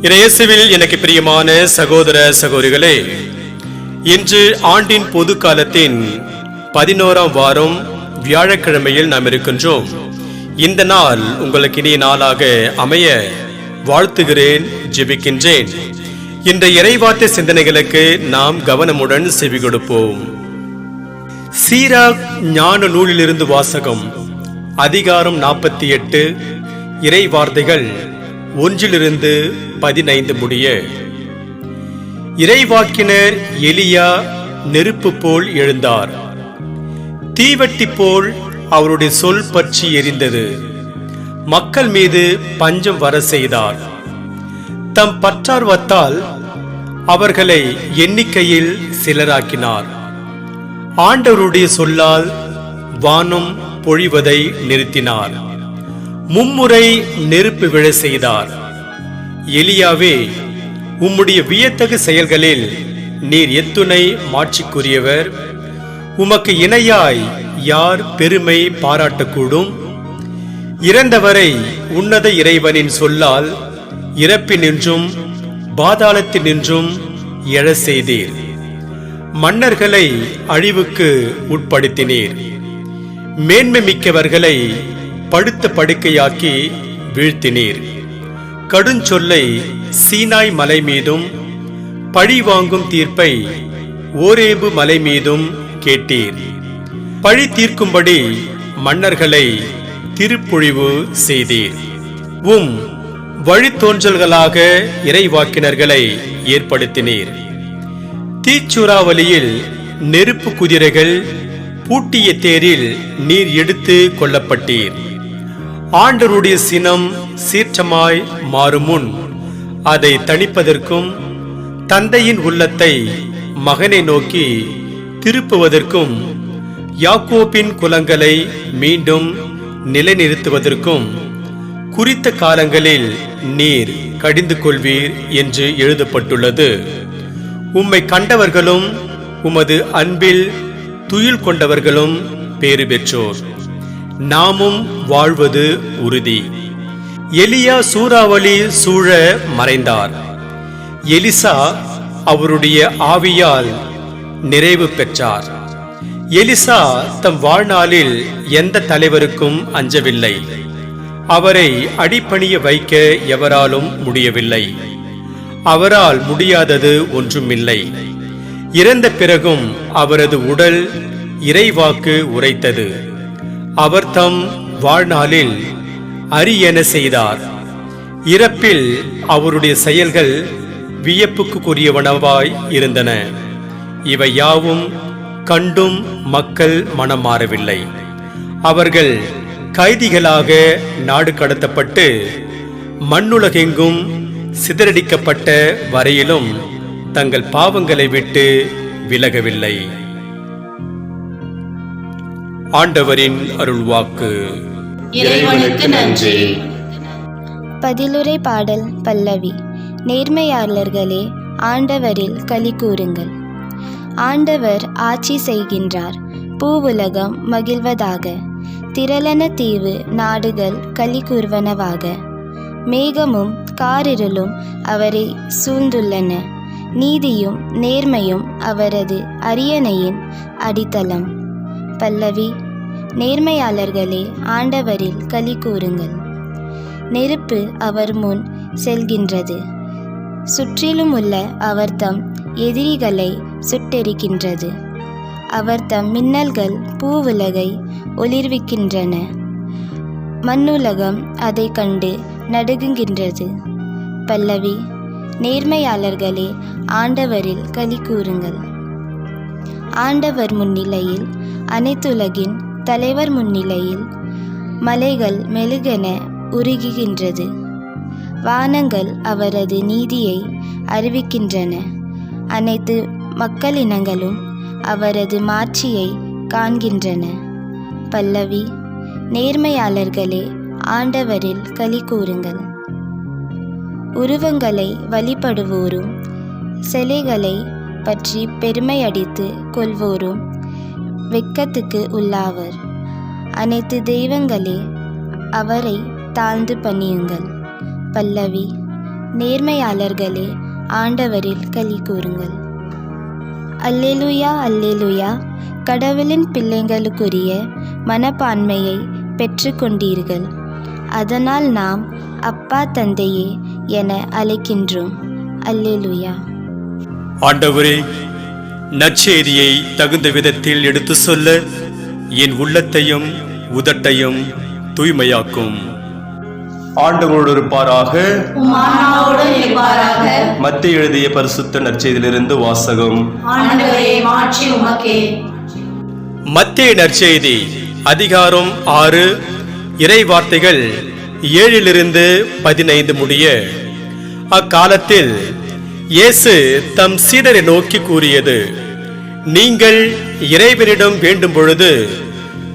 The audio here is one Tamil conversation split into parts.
இயேசுவில் எனக்கு பிரியமான சகோதர சகோதரிகளே, இன்று ஆண்டின் பொது காலத்தின் 11ஆம் வாரம் வியாழக்கிழமையில் நாம் இருக்கின்றோம். இந்த நாள் உங்களுக்கு இனிய நாளாக அமைய வாழ்த்துகிறேன், ஜெபிக்கின்றேன். இன்றைய இறைவார்த்தை சிந்தனைகளுக்கு நாம் கவனமுடன் செவி கொடுப்போம். சீராக் ஞான நூலிலிருந்து வாசகம். அதிகாரம் 48, இறை வார்த்தைகள் 1-15 முடிய. இறைவாக்கினர் எலியா நெருப்பு போல் எழுந்தார். தீவட்டி போல் அவருடைய சொல் பற்றி எரிந்தது. மக்கள் மீது பஞ்சம் வர செய்தார். தம் பற்றார்வத்தால் அவர்களை எண்ணிக்கையில் சிலராக்கினார். ஆண்டவருடைய சொல்லால் வானம் பொழிவதை நிறுத்தினார். மும்முறை நெருப்பு விழ செய்தார். எலியாவே, உம்முடைய வியத்தகு செயல்களில் நீர் எத்துணை மாட்சிக்குரியவர். உமக்கு இணையாய் யார் பெருமை பாராட்டக்கூடும்? இறந்தவரை உன்னத இறைவனின் சொல்லால் இறப்பினின்றும் பாதாளத்தினின்றும் எழ செய்தீர். மன்னர்களை அழிவுக்கு உட்படுத்தினீர். மேன்மை மிக்கவர்களை படுத்த படுக்கையாக்கி வீழ்த்தினீர். கடுஞ்சொல்லை சீனாய் மலை மீதும் பழி வாங்கும் தீர்ப்பை ஓரேபு மலை மீதும் கேட்டீர். பழி தீர்க்கும்படி மன்னர்களை திருப்பொழிவு செய்தீர். உம் வழித்தோன்றல்களாக இறைவாக்கினர்களை ஏற்படுத்தினீர். தீச்சுறாவலியில் நெருப்பு குதிரைகள் பூட்டிய தேரில் நீர் எடுத்து கொள்ளப்பட்டீர். ஆண்டவருடைய சினம் சீற்றமாய் மாறுமுன் அதை தணிப்பதற்கும் தந்தையின் உள்ளத்தை மகனை நோக்கி திருப்புவதற்கும் யாக்கோபின் குலங்களை மீண்டும் நிலைநிறுத்துவதற்கும் குறித்த காலங்களில் நீர் கடிந்து கொள்வீர் என்று எழுதப்பட்டுள்ளது. உம்மை கண்டவர்களும் உமது அன்பில் துயில் கொண்டவர்களும் பேறு பெற்றோர். நாமும் வாழ்வது உறுதி. எலியா சூறாவளி சூழ மறைந்தார். எலிசா அவருடைய ஆவியால் நிறைவு பெற்றார். எலிசா தம் வாழ்நாளில் எந்த தலைவருக்கும் அஞ்சவில்லை. அவரை அடிபணிய வைக்க எவராலும் முடியவில்லை. அவரால் முடியாதது ஒன்றுமில்லை. இறந்த பிறகும் அவரது உடல் இறைவாக்கு உரைத்தது. அவர் தம் வாழ்நாளில் அரியன செய்தார். இறப்பில் அவருடைய செயல்கள் வியப்புக்குரியவனவாய் இருந்தன. இவை யாவும் கண்டும் மக்கள் மனம் மாறவில்லை. அவர்கள் கைதிகளாக நாடு கடத்தப்பட்டு மண்ணுலகெங்கும் சிதறடிக்கப்பட்ட வரையிலும் தங்கள் பாவங்களை விட்டு விலகவில்லை. ஆண்டவரின் அருள்வாக்கு. இறைவனுக்கு நன்றி. பதிலுரை பாடல் பல்லவி. நேர்மையாளர்களே, ஆண்டவரில் களி கூறுங்கள். ஆண்டவர் ஆட்சி செய்கின்றார், பூவுலகம் மகிழ்வதாக. திரளன தீவு நாடுகள் களி கூர்வனவாக. மேகமும் காரிருளும் அவரை சூழ்ந்துள்ளன. நீதியும் நேர்மையும் அவரது அரியணையின் அடித்தளம். பல்லவி. நேர்மையாளர்களே, ஆண்டவரில் களி கூறுங்கள். நெருப்பு அவர் முன் செல்கின்றது. சுற்றிலும் உள்ள அவர் தம் எதிரிகளை சுட்டெரிக்கின்றது. அவர் தம் மின்னல்கள் பூவுலகை ஒளிர்விக்கின்றன. மண்ணுலகம் அதை கண்டு நடுங்குகின்றது. பல்லவி. நேர்மையாளர்களே, ஆண்டவரில் களி கூறுங்கள். ஆண்டவர் முன்னிலையில், அனைத்துலகின் தலைவர் முன்னிலையில் மலைகள் மெழுகென உருகுகின்றது. வானங்கள் அவரது நீதியை அறிவிக்கின்றன. அனைத்து மக்களினங்களும் அவரது மாட்சியை காண்கின்றன. பல்லவி. நேர்மையாளர்களே, ஆண்டவரில் களி கூறுங்கள். உருவங்களை வழிபடுவோரும் சிலைகளை பற்றி பெருமையடித்து கொள்வோரும் வெட்கத்துக்கு உள்ளாவர். அனைத்து தெய்வங்களே, அவரை தாழ்ந்து பணியுங்கள். பல்லவி. நேர்மையாளர்களே, ஆண்டவரில் களி கூறுங்கள். அல்லேலூயா, அல்லேலூயா. கடவுளின் பிள்ளைகளுக்குரிய மனப்பான்மையை பெற்று கொண்டீர்கள். அதனால் நாம் அப்பா தந்தையே என அழைக்கின்றோம். அல்லேலூயா. ஆண்டவரே, நற்செய்தியை தகுந்த விதத்தில் எடுத்து சொல்ல என் உள்ளத்தையும் உதட்டையும் தூய்மையாக்கும். ஆண்டவரோடு இருப்பாராக. மத்தேயு எழுதிய பரிசுத்த நற்செய்தியிலிருந்து வாசகம். மத்தேயு நற்செய்தி அதிகாரம் 6, இறை வார்த்தைகள் 7 15 முடிய. அக்காலத்தில் இயேசு தம் சீடரை நோக்கி கூறியது: நீங்கள் இறைவனிடம் வேண்டும் பொழுது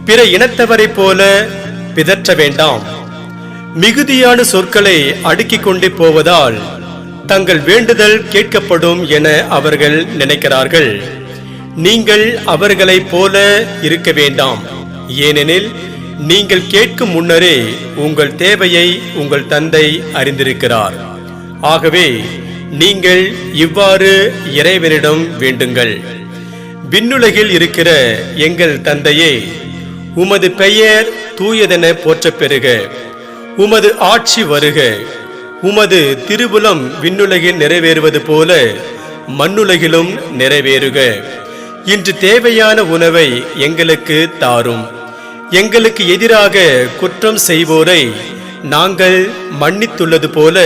பிற இனத்தவரைப் போல பிதற்ற வேண்டாம். மிகுதியான சொற்களை அடுக்கிக் கொண்டே போவதால் தங்கள் வேண்டுதல் கேட்கப்படும் என அவர்கள் நினைக்கிறார்கள். நீங்கள் அவர்களைப் போல இருக்க வேண்டாம். ஏனெனில் நீங்கள் கேட்கும் முன்னரே உங்கள் தேவையை உங்கள் தந்தை அறிந்திருக்கிறார். ஆகவே நீங்கள் இவ்வாறு இறைவனிடம் வேண்டுங்கள்: விண்ணுலகில் இருக்கிற எங்கள் தந்தையே, உமது பெயர் தூயதென போற்றப் பெறுக. உமது ஆட்சி வருக. உமது திருவுளம் விண்ணுலகில் நிறைவேறுவது போல மண்ணுலகிலும் நிறைவேறுக. இன்று தேவையான உணவை எங்களுக்கு தாரும். எங்களுக்கு எதிராக குற்றம் செய்வோரை நாங்கள் மன்னித்துள்ளது போல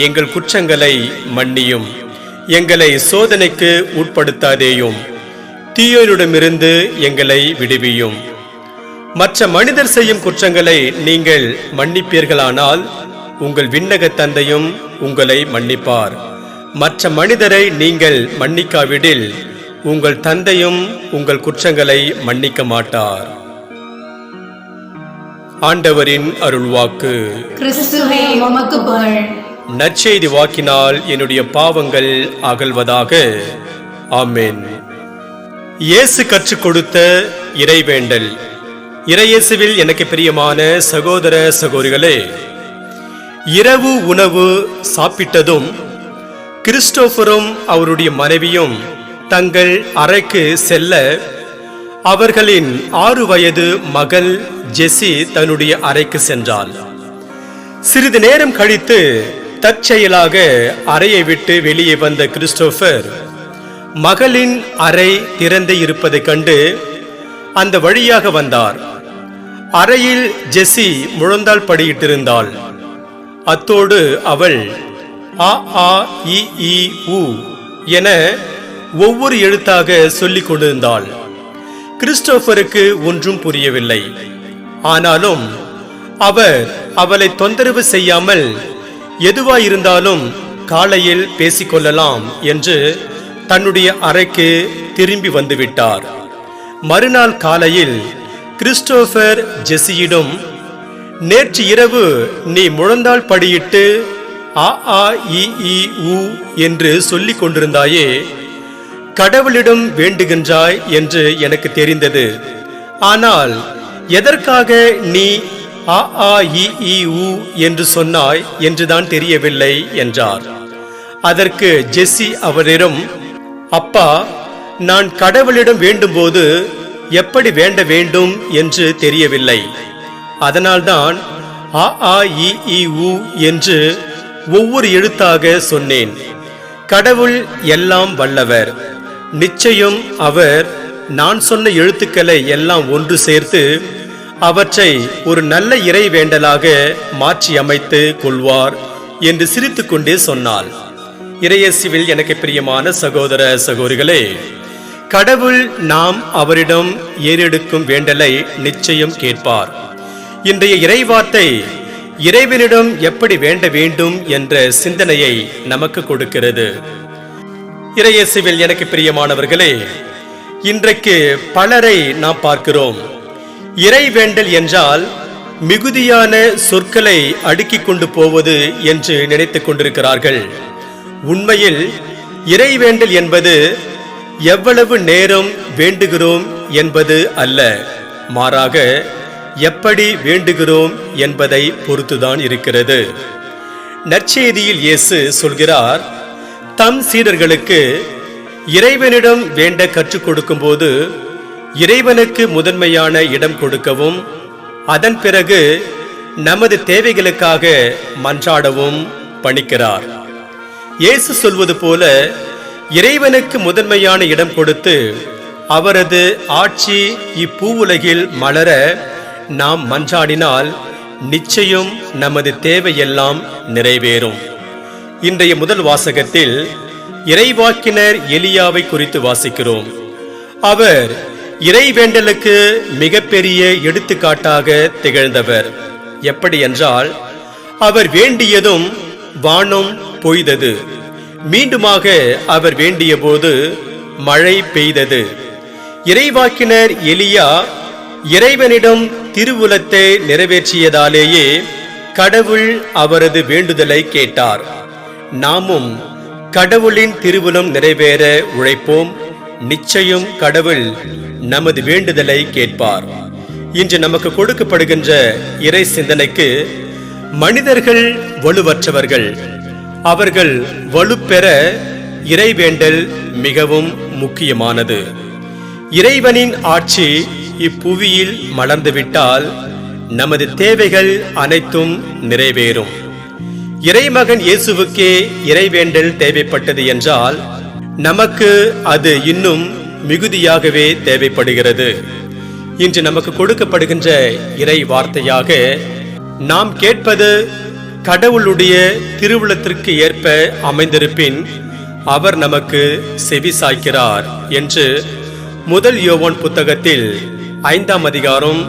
எங்கள் குற்றங்களை மன்னியும். எங்களை சோதனைக்கு உட்படுத்தாதேயும். தீயோரிடமிருந்து எங்களை விடுவியும். மற்ற மனிதர் செய்யும் குற்றங்களை நீங்கள் மன்னிப்பீர்களானால் உங்கள் விண்ணக தந்தையும் உங்களை மன்னிப்பார். மற்ற மனிதரை நீங்கள் மன்னிக்காவிடில் உங்கள் தந்தையும் உங்கள் குற்றங்களை மன்னிக்க மாட்டார். ஆண்டவரின் அருள்வாக்கு. கிறிஸ்துவே உமக்கு புகழ். நற்செய்தி வாக்கினால் என்னுடைய பாவங்கள் அகல்வதாக. ஆமென். இயேசு கற்றுக் கொடுத்த இறைவேண்டல். இறையேசுவில் எனக்கு பிரியமான சகோதர சகோதரிகளே, இரவு உணவு சாப்பிட்டதும் கிறிஸ்டோபரும் அவருடைய மனைவியும் தங்கள் அறைக்கு செல்ல, அவர்களின் 6 வயது மகள் ஜெசி தன்னுடைய அறைக்கு சென்றாள். சிறிது நேரம் கழித்து தற்செயலாக அறையை விட்டு வெளியே வந்த கிறிஸ்டோபர் மகளின் அறை திறந்து இருப்பதைக் கண்டு அந்த வழியாக வந்தார். அறையில் ஜெசி முழந்தாள் படியிட்டிருந்தாள். அத்தோடு அவள் அ ஆ இ ஈ உ என ஒவ்வொரு எழுத்தாக சொல்லிக் கொண்டிருந்தாள். கிறிஸ்டோபருக்கு ஒன்றும் புரியவில்லை. ஆனாலும் அவர் அவளை தொந்தரவு செய்யாமல் எதுவாயிருந்தாலும் காலையில் பேசிக்கொள்ளலாம் என்று தன்னுடைய அறைக்கு திரும்பி வந்துவிட்டார். மறுநாள் காலையில் கிறிஸ்டோபர் ஜெசியிடம், நேற்று இரவு நீ முழந்தாள் படியிட்டு அ ஆ இ ஈ உ என்று சொல்லிக் கொண்டிருந்தாயே, கடவுளிடம் வேண்டுகின்றாய் என்று எனக்கு தெரிந்தது. ஆனால் எதற்காக நீ அ ஆ இ ஈ உ என்று சொன்னாய் என்றுதான் தெரியவில்லை என்றார். அதற்கு ஜெசி அவரிடம், அப்பா, நான் கடவுளிடம் வேண்டும்போது எப்படி வேண்ட வேண்டும் என்று தெரியவில்லை. அதனால்தான் அ ஆ இ ஈ உ என்று ஒவ்வொரு எழுத்தாக சொன்னேன். கடவுள் எல்லாம் வல்லவர். நிச்சயம் அவர் நான் சொன்ன எழுத்துக்களை எல்லாம் ஒன்று சேர்த்து அவற்றை ஒரு நல்ல இறை வேண்டலாக மாற்றி அமைத்து கொள்வார் என்று சிரித்துக்கொண்டே சொன்னாள். இறையேசுவில் எனக்கு பிரியமான சகோதர சகோதரிகளே, கடவுள் நாம் அவரிடம் ஏறெடுக்கும் வேண்டலை நிச்சயம் கேட்பார். இன்றைய இறைவார்த்தை இறைவனிடம் எப்படி வேண்ட வேண்டும் என்ற சிந்தனையை நமக்கு கொடுக்கிறது. இறையேசுவில் எனக்கு பிரியமானவர்களே, இன்றைக்கு பலரை நாம் பார்க்கிறோம். இறை வேண்டல் என்றால் மிகுதியான சொற்களை அடுக்கிக் கொண்டு போவது என்று நினைத்துக் கொண்டிருக்கிறார்கள். உண்மையில் இறைவேண்டல் என்பது எவ்வளவு நேரம் வேண்டுகிறோம் என்பது அல்ல, மாறாக எப்படி வேண்டுகிறோம் என்பதை பொறுத்துதான் இருக்கிறது. நற்செய்தியில் இயேசு சொல்கிறார், தம் சீடர்களுக்கு இறைவனிடம் வேண்ட கற்றுக் கொடுக்கும் போது இறைவனுக்கு முதன்மையான இடம் கொடுக்கவும், அதன் பிறகு நமது தேவைகளுக்காக மன்றாடவும் பணிக்கிறார். இயேசு சொல்வது போல இறைவனுக்கு முதன்மையான இடம் கொடுத்து அவரது ஆட்சி இப்பூவுலகில் மலர நாம் மன்றாடினால் நிச்சயம் நமது தேவையெல்லாம் நிறைவேறும். இன்றைய முதல் வாசகத்தில் இறைவாக்கினர் எலியாவை குறித்து வாசிக்கிறோம். அவர் இறைவேண்டலுக்கு மிகப்பெரிய எடுத்துக்காட்டாக திகழ்ந்தவர். எப்படி என்றால், அவர் வேண்டியதும் வானம் பொய்தது, மீண்டுமாக அவர் வேண்டிய போது மழை பெய்தது. இறைவாக்கினர் எலியா இறைவனிடம் திருவுலத்தை நிறைவேற்றியதாலேயே கடவுள் அவரது வேண்டுதலை கேட்டார். நாமும் கடவுளின் திருவுலம் நிறைவேற உழைப்போம். நிச்சயம் கடவுள் நமது வேண்டுதலை கேட்பார். இன்று நமக்கு கொடுக்கப்படுகின்ற இறை சிந்தனைக்கு, மனிதர்கள் வலுவற்றவர்கள், அவர்கள் வலுப்பெற இறைவேண்டல் மிகவும் முக்கியமானது. இறைவனின் ஆட்சி இப்புவியில் மலர்ந்துவிட்டால் நமது தேவைகள் அனைத்தும் நிறைவேறும். இறைமகன் இயேசுவுக்கே இறைவேண்டல் தேவைப்பட்டது என்றால் நமக்கு அது இன்னும் மிகுதியாகவே தேவைப்படுகிறது. இன்று நமக்கு கொடுக்கப்படுகின்ற இறை வார்த்தையாக நாம் கேட்பது கடவுளுடைய திருவுளத்திற்கு ஏற்ப அமைந்திருப்பின் அவர் நமக்கு செவி சாய்க்கிறார் என்று முதல் யோவான் புத்தகத்தில் 5ஆம் அதிகாரம்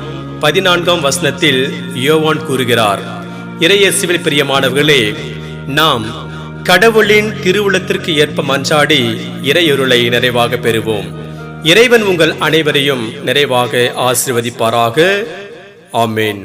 14ஆம் வசனத்தில் யோவான் கூறுகிறார். இறையேசுவில் பிரியமானவர்களே, நாம் கடவுளின் திருவுளத்திற்கு ஏற்ப மன்றாடி இறையொருளை நிறைவாக பெறுவோம். இறைவன் உங்கள் அனைவரையும் நிறைவாக ஆசீர்வதிப்பாராக. ஆமென்.